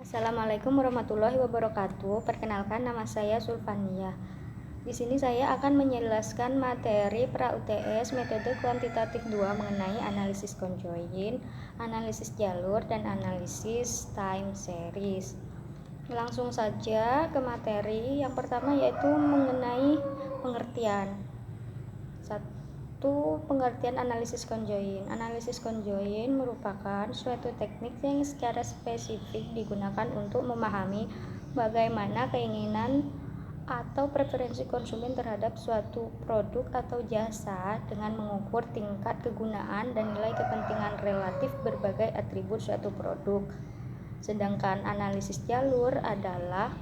Assalamualaikum warahmatullahi wabarakatuh. Perkenalkan, nama saya Sulfania. Di sini saya akan menjelaskan materi pra-UTS metode kuantitatif 2 mengenai analisis conjoint, analisis jalur, dan analisis time series. Langsung saja ke materi. Yang pertama yaitu mengenai pengertian. Pengertian analisis conjoint. Analisis conjoint merupakan suatu teknik yang secara spesifik digunakan untuk memahami bagaimana keinginan atau preferensi konsumen terhadap suatu produk atau jasa dengan mengukur tingkat kegunaan dan nilai kepentingan relatif berbagai atribut suatu produk. Sedangkan analisis jalur adalah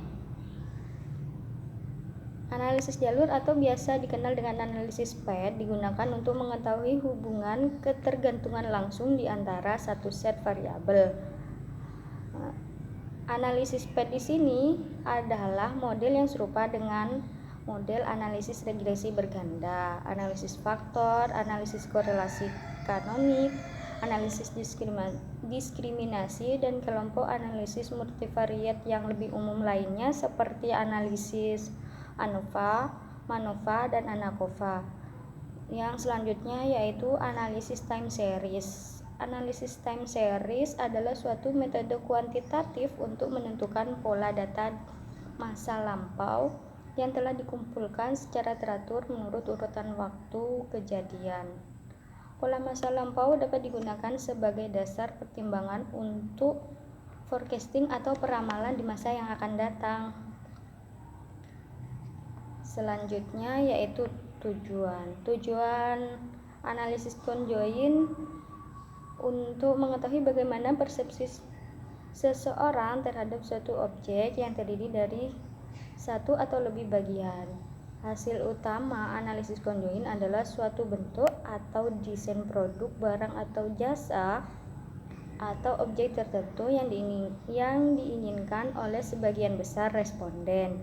analisis jalur atau biasa dikenal dengan analisis path digunakan untuk mengetahui hubungan ketergantungan langsung di antara satu set variabel. Analisis path di sini adalah model yang serupa dengan model analisis regresi berganda, analisis faktor, analisis korelasi kanonik, analisis diskriminasi, dan kelompok analisis multivariat yang lebih umum lainnya seperti analisis ANOVA, MANOVA, dan ANACOVA. Yang selanjutnya yaitu analisis time series. Analisis time series adalah suatu metode kuantitatif untuk menentukan pola data masa lampau yang telah dikumpulkan secara teratur menurut urutan waktu kejadian. Pola masa lampau dapat digunakan sebagai dasar pertimbangan untuk forecasting atau peramalan di masa yang akan datang. Selanjutnya yaitu tujuan analisis conjoint untuk mengetahui bagaimana persepsi seseorang terhadap suatu objek yang terdiri dari satu atau lebih bagian. Hasil utama analisis conjoint adalah suatu bentuk atau desain produk, barang atau jasa atau objek tertentu yang diinginkan oleh sebagian besar responden.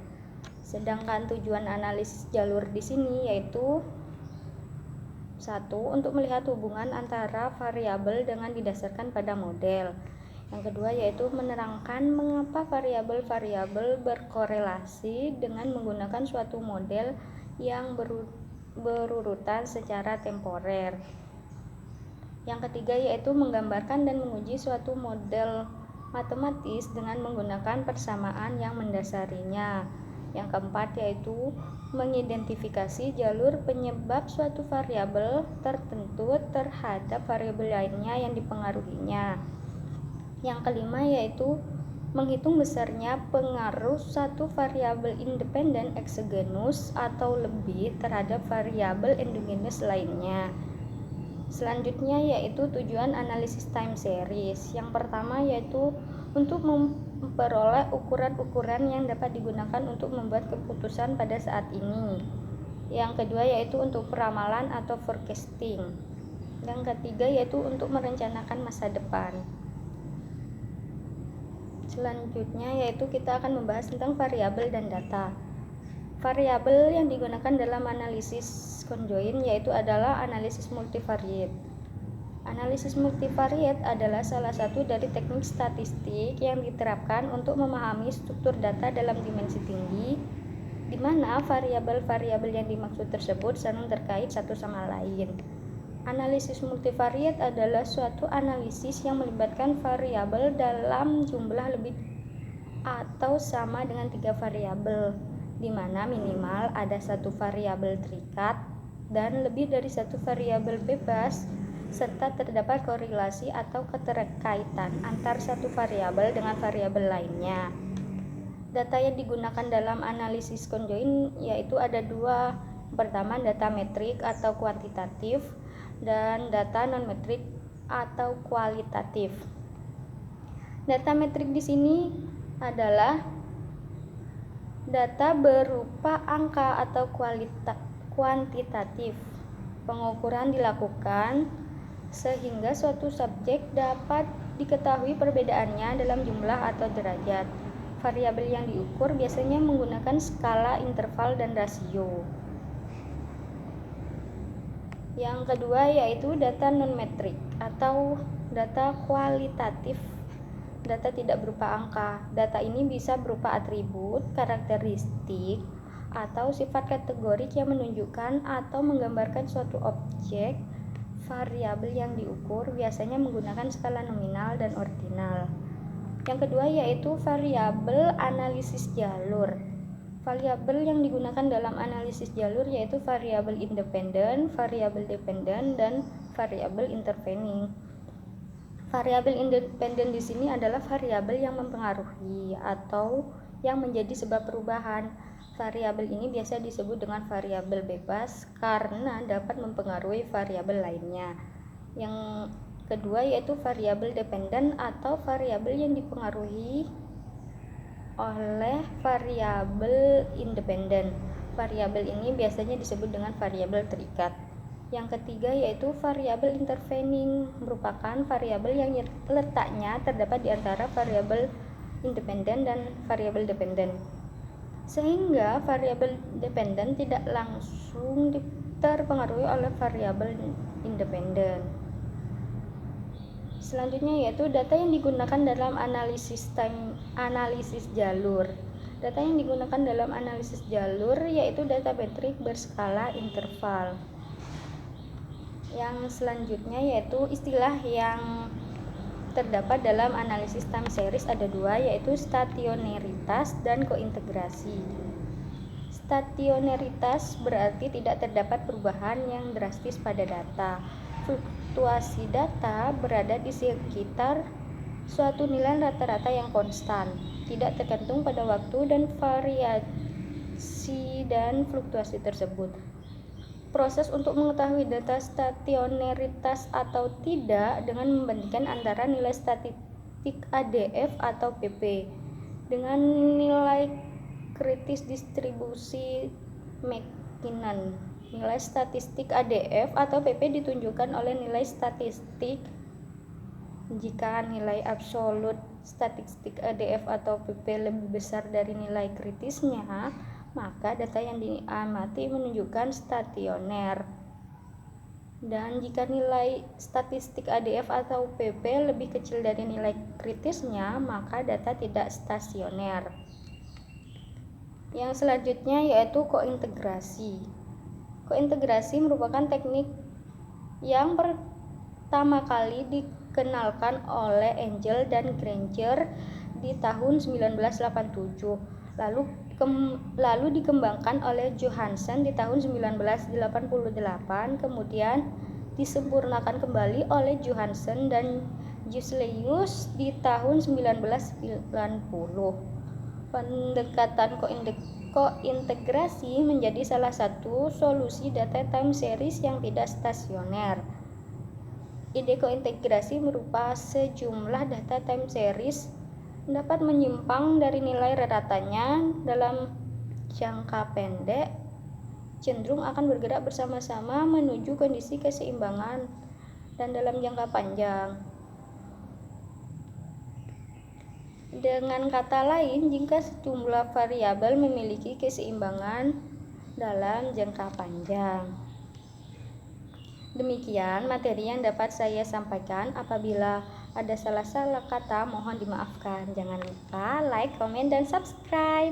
Sedangkan tujuan analisis jalur di sini yaitu 1. Untuk melihat hubungan antara variabel dengan didasarkan pada model. Yang kedua yaitu menerangkan mengapa variabel-variabel berkorelasi dengan menggunakan suatu model yang berurutan secara temporer. Yang ketiga yaitu menggambarkan dan menguji suatu model matematis dengan menggunakan persamaan yang mendasarinya. Yang keempat yaitu mengidentifikasi jalur penyebab suatu variabel tertentu terhadap variabel lainnya yang dipengaruhinya. Yang kelima yaitu menghitung besarnya pengaruh satu variabel independen eksogenus atau lebih terhadap variabel endogenus lainnya. Selanjutnya yaitu tujuan analisis time series. Yang pertama yaitu untuk memperoleh ukuran-ukuran yang dapat digunakan untuk membuat keputusan pada saat ini. Yang kedua yaitu untuk peramalan atau forecasting. Yang ketiga yaitu untuk merencanakan masa depan. Selanjutnya yaitu kita akan membahas tentang variabel dan data. Variabel yang digunakan dalam analisis conjoint yaitu adalah analisis multivariate. Analisis multivariate adalah salah satu dari teknik statistik yang diterapkan untuk memahami struktur data dalam dimensi tinggi, di mana variabel-variabel yang dimaksud tersebut saling terkait satu sama lain. Analisis multivariate adalah suatu analisis yang melibatkan variabel dalam jumlah lebih atau sama dengan 3 variabel, di mana minimal ada satu variabel terikat dan lebih dari satu variabel bebas, serta terdapat korelasi atau keterkaitan antar satu variabel dengan variabel lainnya. Data yang digunakan dalam analisis conjoint yaitu ada dua. Pertama, data metrik atau kuantitatif dan data non-metrik atau kualitatif. Data metrik di sini adalah data berupa angka atau kuantitatif. Pengukuran dilakukan sehingga suatu subjek dapat diketahui perbedaannya dalam jumlah atau derajat. Variabel yang diukur biasanya menggunakan skala, interval, dan rasio. Yang kedua yaitu data non-metrik atau data kualitatif. data tidak berupa angka. Data ini bisa berupa atribut, karakteristik, atau sifat kategorik yang menunjukkan atau menggambarkan suatu objek. Variabel yang diukur biasanya menggunakan skala nominal dan ordinal. Yang kedua yaitu variabel analisis jalur. Variabel yang digunakan dalam analisis jalur yaitu variabel independen, variabel dependen, dan variabel intervening. Variabel independen di sini adalah variabel yang mempengaruhi atau yang menjadi sebab perubahan. Variabel ini biasa disebut dengan variabel bebas karena dapat mempengaruhi variabel lainnya. Yang kedua yaitu variabel dependen atau variabel yang dipengaruhi oleh variabel independen. Variabel ini biasanya disebut dengan variabel terikat. Yang ketiga yaitu variabel intervening, merupakan variabel yang letaknya terdapat di antara variabel independen dan variabel dependen, sehingga variabel dependen tidak langsung terpengaruhi oleh variabel independen. Selanjutnya yaitu data yang digunakan dalam analisis jalur. Data yang digunakan dalam analisis jalur yaitu data metrik berskala interval. Yang selanjutnya yaitu istilah yang terdapat dalam analisis time series ada dua, yaitu stationaritas dan kointegrasi. Stationaritas berarti tidak terdapat perubahan yang drastis pada data. Fluktuasi data berada di sekitar suatu nilai rata-rata yang konstan, tidak tergantung pada waktu dan variasi dan fluktuasi tersebut. Proses untuk mengetahui data stationaritas atau tidak dengan membandingkan antara nilai statistik ADF atau PP dengan nilai kritis distribusi McKinnon. Nilai statistik ADF atau PP ditunjukkan oleh nilai statistik. Jika nilai absolut statistik ADF atau PP lebih besar dari nilai kritisnya, maka data yang diamati menunjukkan stasioner. Dan jika nilai statistik ADF atau PP lebih kecil dari nilai kritisnya, maka data tidak stasioner. Yang selanjutnya yaitu kointegrasi. Kointegrasi merupakan teknik yang pertama kali dikenalkan oleh Engel dan Granger di tahun 1987. Lalu dikembangkan oleh Johansen di tahun 1988, kemudian disempurnakan kembali oleh Johansen dan Julius di tahun 1990. Pendekatan kointegrasi menjadi salah satu solusi data time series yang tidak stasioner. Ide kointegrasi berupa sejumlah data time series dapat menyimpang dari nilai rata-ratanya dalam jangka pendek, cenderung akan bergerak bersama-sama menuju kondisi keseimbangan, dan dalam jangka panjang. Dengan kata lain, jika sejumlah variabel memiliki keseimbangan dalam jangka panjang. Demikian materi yang dapat saya sampaikan. Apabila ada salah-salah kata, mohon dimaafkan. Jangan lupa like, komen, dan subscribe.